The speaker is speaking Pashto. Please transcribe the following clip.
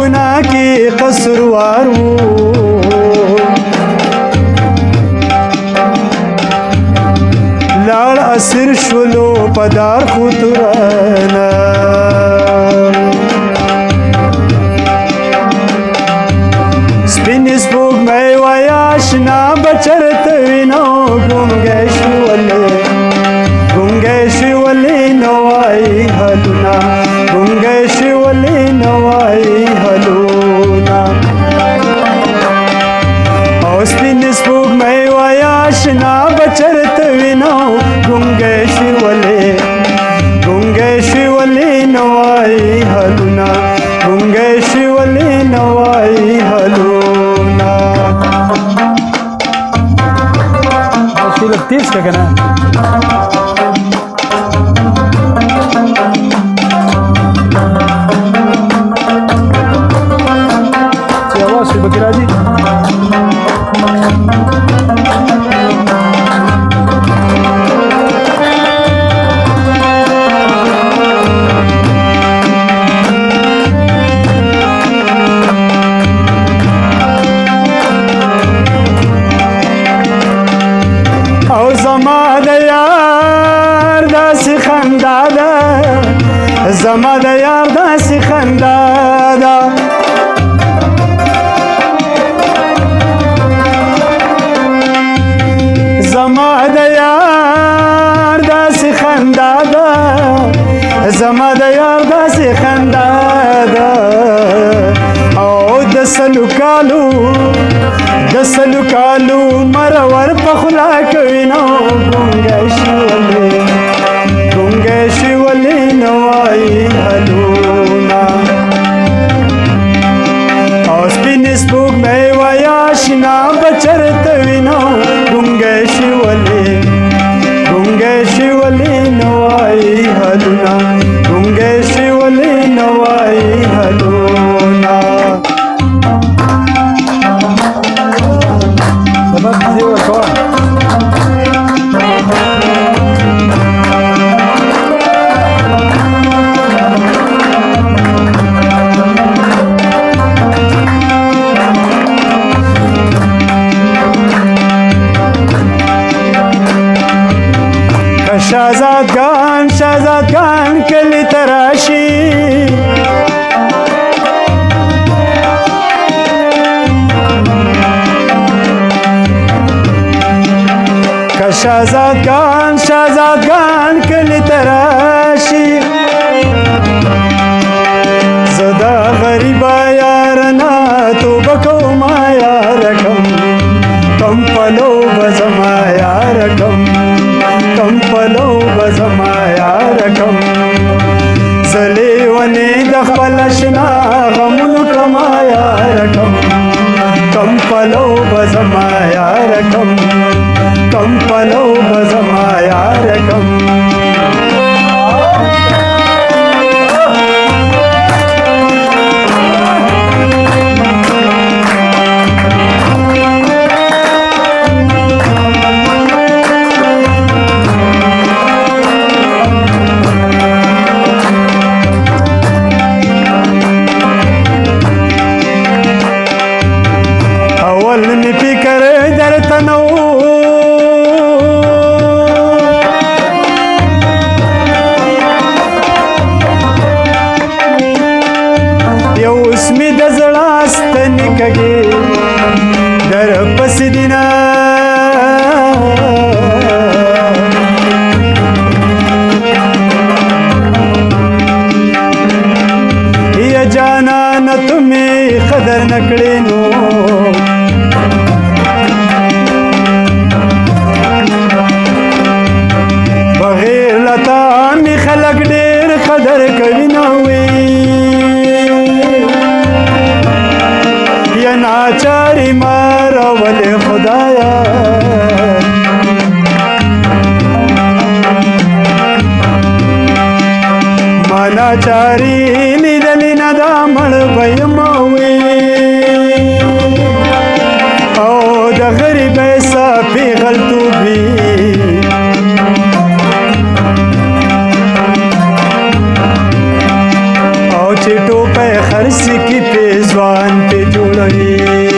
ګناه کې قصروار وو لاړ اسیر شولو پدار خطرانا سپین سپوږمۍ وای آشنا بچرت وینو ګونګی شولې نو وای حلونه ګونګی شولې نو وای حلونه او سپین سپوږمۍ وای آشنا بچرت وینو ګونګی شولې نو وای حلونه ګونګی شولې نو وای حلونه لږ تیز که که نه چې اواز شي پکې راځي زما د یار داسې خندا ده زما د یار داسې خندا ده زما د یار داسې خندا ده او د سلو کالو مرور په خوله کوي نو ګونګی شولې نو وای حلونه او سپین سپوږمۍ وای آشنا بچرت وینو ګونګی شولې نو وای حلونه ګونګی شولې نو وای حلونه سبق دې ورکوه شهزادگان کلی تراشی که شهزادگان کلی تراشی زدا غریبا یارنا توبه کوما یارکم کم پلو بزما یارکم کم پلو بزما یارکم زلی ونی د خپل شنا غمونو کما یارکم کم پلو بزما یارکم کم پلو بزما یارکم در پس دینا یا جانا نہ تمہیں قدر نکڑے نو بغیر لتا می خلق ډیر قدر کوي نو ناچاری مارا ولی خدایا ما ناچاری لیدلی ندا مړ بیموی او د غریب ایسا پیغلتو بی او چې ټوپه خرڅ کی پیزوان په جوړوي